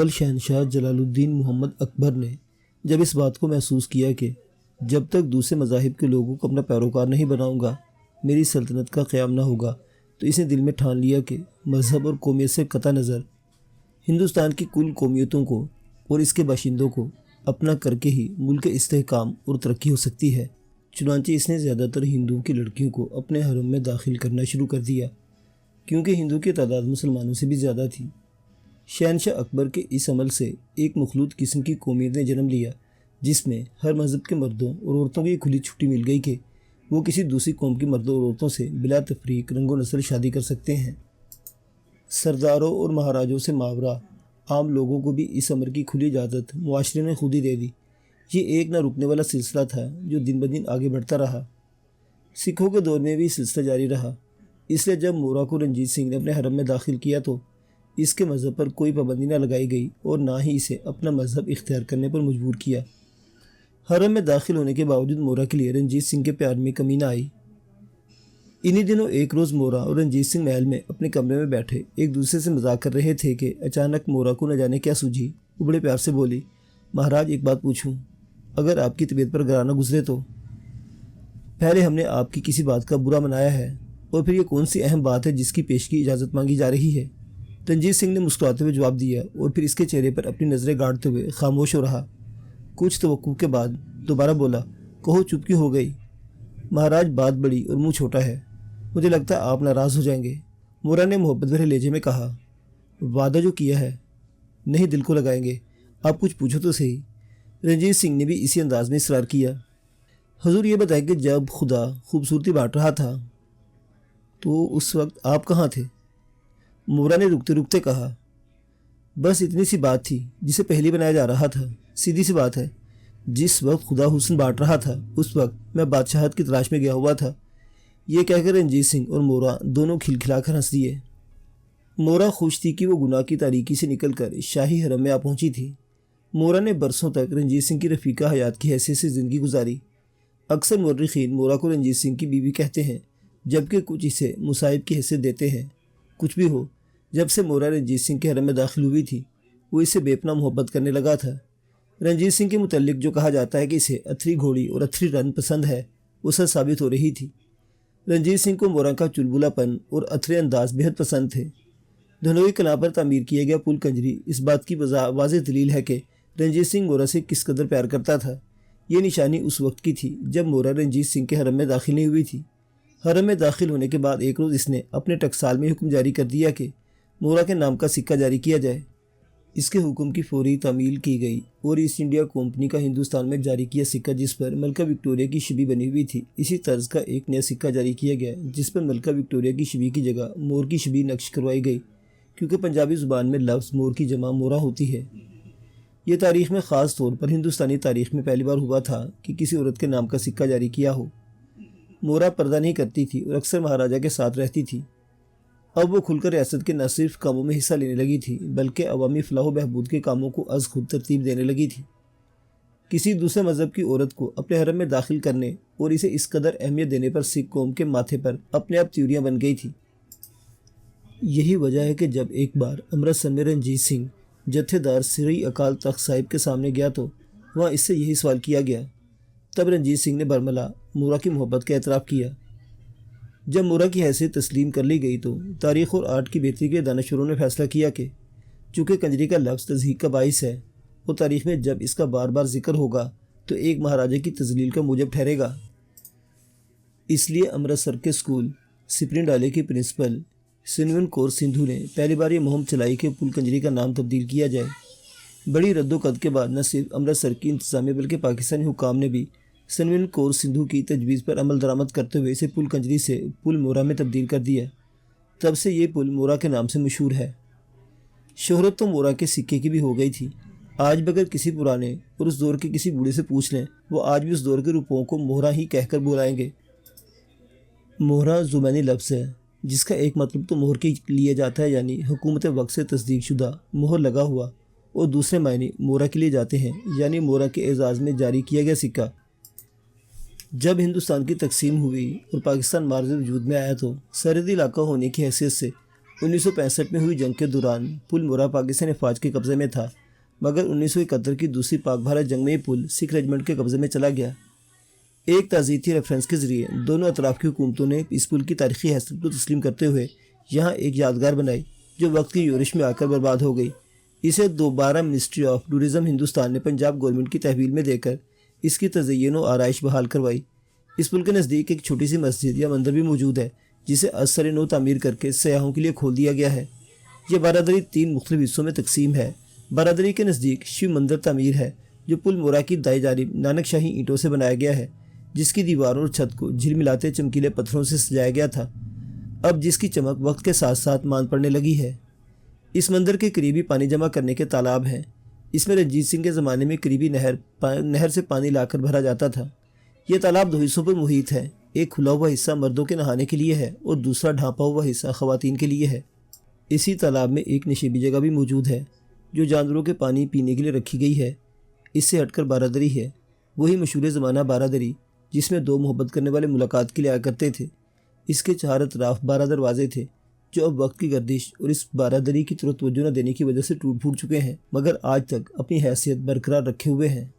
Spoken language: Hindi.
मुग़ल शहनशाह जलालुद्दीन मोहम्मद अकबर ने जब इस बात को महसूस किया कि जब तक दूसरे मज़ाहिब के लोगों को अपना पैरोकार नहीं बनाऊंगा मेरी सल्तनत का क़याम ना होगा, तो इसने दिल में ठान लिया कि मज़हब और कौमियत से कतई नज़र हिंदुस्तान की कुल कौमियतों को और इसके बाशिंदों को अपना करके ही मुल्क के इस्तेहकाम और तरक्की हो सकती है। चुनांचे इसने ज़्यादातर हिंदुओं की लड़कियों को अपने हरम में दाखिल करना शुरू कर दिया, क्योंकि हिंदू की तादाद मुसलमानों से भी ज़्यादा थी। शहनशाह अकबर के इस अमल से एक मखलूत किस्म की कौमियत ने जन्म लिया, जिसमें हर मज़हब के मर्दों और औरतों को ये खुली छुट्टी मिल गई कि वो किसी दूसरी कौम की मर्दों और औरतों से बिला तफरीक रंगो नस्ल शादी कर सकते हैं। सरदारों और महाराजों से मावरा आम लोगों को भी इस अमर की खुली इजाज़त मुआशरे ने खुद ही दे दी। ये एक ना रुकने वाला सिलसिला था जो दिन ब दिन आगे बढ़ता रहा। सिखों के दौर में भी सिलसिला जारी रहा। इसलिए जब मोरा को रंजीत सिंह ने अपने हरम में दाखिल किया तो इसके मज़हब पर कोई पाबंदी न लगाई गई और ना ही इसे अपना मज़हब इख्तियार करने पर मजबूर किया। हरम में दाखिल होने के बावजूद मोरा के लिए रंजीत सिंह के प्यार में कमी न आई। इन्हीं दिनों एक रोज़ मोरा और रंजीत सिंह महल में अपने कमरे में बैठे एक दूसरे से मजाक कर रहे थे कि अचानक मोरा को न जाने क्या सूझी। वो बड़े प्यार से बोली, महाराज एक बात पूछूं, अगर आपकी तबीयत पर गराना गुजरे तो? पहले हमने आपकी किसी बात का बुरा मनाया है और फिर ये कौन सी अहम बात है जिसकी पेश की इजाज़त मांगी जा रही है? रंजीत सिंह ने मुस्कुराते हुए जवाब दिया और फिर इसके चेहरे पर अपनी नज़रें गाड़ते हुए खामोश हो रहा। कुछ तवक्कुफ के बाद दोबारा बोला, कहो चुप क्यों हो गई? महाराज बात बड़ी और मुँह छोटा है, मुझे लगता है आप नाराज़ हो जाएंगे। मोरा ने मोहब्बत भरे लहजे में कहा, वादा जो किया है नहीं दिल को लगाएंगे, आप कुछ पूछो तो सही। रंजीत सिंह ने भी इसी अंदाज में इसरार किया, हुजूर ये बताएं कि जब खुदा खूबसूरती बांट रहा था तो उस वक्त आप कहाँ थे? मोरा ने रुकते रुकते कहा, बस इतनी सी बात थी जिसे पहले बनाया जा रहा था। सीधी सी बात है, जिस वक्त खुदा हुस्न बांट रहा था उस वक्त मैं बादशाहत की तलाश में गया हुआ था। ये कहकर रंजीत सिंह और मोरा दोनों खिलखिलाकर हंस दिए। मोरा खुश थी कि वो गुनाह की तारीकी से निकलकर शाही हरम में आ पहुंची थी। मोरा ने बरसों तक रंजीत सिंह की रफ़ीका हयात की हैसियत से ज़िंदगी गुजारी। अक्सर मुर्रिखीन मोरा को रंजीत सिंह की बीवी कहते हैं, जबकि कुछ इसे मुसाहिब की हैसियत देते हैं। कुछ भी हो, जब से मोरा रंजीत सिंह के हरम में दाखिल हुई थी वो इसे बेपना मोहब्बत करने लगा था। रंजीत सिंह के मुतल्लिक जो कहा जाता है कि इसे अथरी घोड़ी और अथरी रन पसंद है, वो सच साबित हो रही थी। रंजीत सिंह को मोरा का चुलबुलापन और अथरे अंदाज बेहद पसंद थे। धनोई कलां पर तामीर किया गया पुल कंजरी इस बात की वाज़ेह दलील है कि रंजीत सिंह मोरा से किस कदर प्यार करता था। ये निशानी उस वक्त की थी जब मोरा रंजीत सिंह के हरम में दाखिल नहीं हुई थी। हरम में दाखिल होने के बाद एक रोज़ इसने अपने टकसाल में हुक्म जारी कर दिया कि मोरा के नाम का सिक्का जारी किया जाए। इसके हुक्म की फौरी तामील की गई और ईस्ट इंडिया कंपनी का हिंदुस्तान में जारी किया सिक्का जिस पर मलका विक्टोरिया की छवि बनी हुई थी, इसी तर्ज का एक नया सिक्का जारी किया गया जिस पर मलका विक्टोरिया की छवि की जगह मोर की छवि नक्श करवाई गई, क्योंकि पंजाबी ज़ुबान में लफ्ज़ मोर की जमा मोरा होती है। यह तारीख़ में ख़ास तौर पर हिंदुस्तानी तारीख़ में पहली बार हुआ था कि किसी औरत के नाम का सिक्का जारी किया हो। मोरा पर्दा नहीं करती थी और अक्सर महाराजा के साथ रहती थी। अब वो खुलकर रियासत के न सिर्फ कामों में हिस्सा लेने लगी थी बल्कि अवामी फलाह बहबूद के कामों को अज़ खुद तरतीब देने लगी थी। किसी दूसरे मज़हब की औरत को अपने हरम में दाखिल करने और इसे इस कदर अहमियत देने पर सिख कौम के माथे पर अपने आप त्यूरियाँ बन गई थी। यही वजह है कि जब एक बार अमृतसर में रंजीत सिंह जत्थेदार श्री अकाल तख्त साहिब के सामने गया तो वहाँ इससे यही सवाल किया गया। तब रंजीत सिंह ने बरमला मोरा की मोहब्बत का एतराफ़ किया। जब मोरा की हैसियत तस्लीम कर ली गई तो तारीख़ और आर्ट की बेहतरी के दानशूरों ने फैसला किया कि चूँकि कंजरी का लफ्ज़ तज़हीक का बाइस है और तारीख़ में जब इसका बार बार जिक्र होगा तो एक महाराजा की तजलील का मूजब ठहरेगा। इसलिए अमृतसर के स्कूल सिपरी डाले के प्रिंसिपल सिनवन कौर सिंधु ने पहली बार ये मुहिम चलाई कि पुल कंजरी का नाम तब्दील किया जाए। बड़ी रद्दोकद के बाद न सिर्फ अमृतसर की इंतज़ामिया बल्कि पाकिस्तानी हुकाम ने भी सनविन कौर सिंधु की तजवीज़ पर अमल दरामद करते हुए इसे पुल कंजरी से पुल मोरा में तब्दील कर दिया। तब से ये पुल मोरा के नाम से मशहूर है। शोहरत तो मोरा के सिक्के की भी हो गई थी। आज भी अगर किसी पुराने और उस दौर के किसी बूढ़े से पूछ लें, वो आज भी उस दौर के रुपयों को मोहरा ही कहकर बुलाएंगे। मोहरा ज़ुबानी लफ्ज़ है जिसका एक मतलब तो मोहर के लिए जाता है यानी हुकूमत वक्त से तस्दीक शुदा मोहर लगा हुआ, और दूसरे मायने मोरा के लिए जाते हैं यानी मोरा के एजाज़ में जारी किया गया सिक्का। जब हिंदुस्तान की तकसीम हुई और पाकिस्तान मार्ज़ वजूद में आया तो सरहदी इलाका होने की हैसियत से 1965 में हुई जंग के दौरान पुल मोरा पाकिस्तानी फौज के कब्जे में था, मगर 1971 की दूसरी पाक भारत जंग में ये पुल सिख रेजिमेंट के कब्जे में चला गया। एक ताज़ीती रेफरेंस के ज़रिए दोनों अतराफ़ की हुकूमतों ने इस पुल की तारीखी हैसियत को तस्लीम करते हुए यहाँ एक यादगार बनाई जो वक्त की योरिश में आकर बर्बाद हो गई। इसे दोबारा मिनिस्ट्री ऑफ टूरिज़्म हिंदुस्तान ने पंजाब गवर्नमेंट की तहवील में देकर इसकी तज़य्युन और आराइश बहाल करवाई। इस पुल के नज़दीक एक छोटी सी मस्जिद या मंदिर भी मौजूद है जिसे असर नो तामीर करके सयाहों के लिए खोल दिया गया है। यह बारादरी 3 मुख्तलिफ हिस्सों में तकसीम है। बारादरी के नज़दीक शिव मंदिर तामीर है जो पुल मोरा की दाई जानिब नानक शाही ईंटों से बनाया गया है, जिसकी दीवारों और छत को झिलमिलाते चमकीले पत्थरों से सजाया गया था, अब जिसकी चमक वक्त के साथ साथ मान पड़ने लगी है। इस मंदिर के करीबी पानी जमा करने के तालाब हैं। इसमें रंजीत सिंह के ज़माने में करीबी नहर से पानी लाकर भरा जाता था। यह तालाब 2 हिस्सों पर मुहित है। एक खुला हुआ हिस्सा मर्दों के नहाने के लिए है और दूसरा ढांपा हुआ हिस्सा ख़वातीन के लिए है। इसी तालाब में एक नशीबी जगह भी मौजूद है जो जानवरों के पानी पीने के लिए रखी गई है। इससे हटकर बारादरी है, वही मशहूर ज़माना बारादरी जिसमें 2 मोहब्बत करने वाले मुलाकात के लिए आया करते थे। इसके चारों तरफ 12 दरवाजे थे जो अब वक्त की गर्दिश और इस बारादरी की तरफ तवज्जो न देने की वजह से टूट फूट चुके हैं, मगर आज तक अपनी हैसियत बरकरार रखे हुए हैं।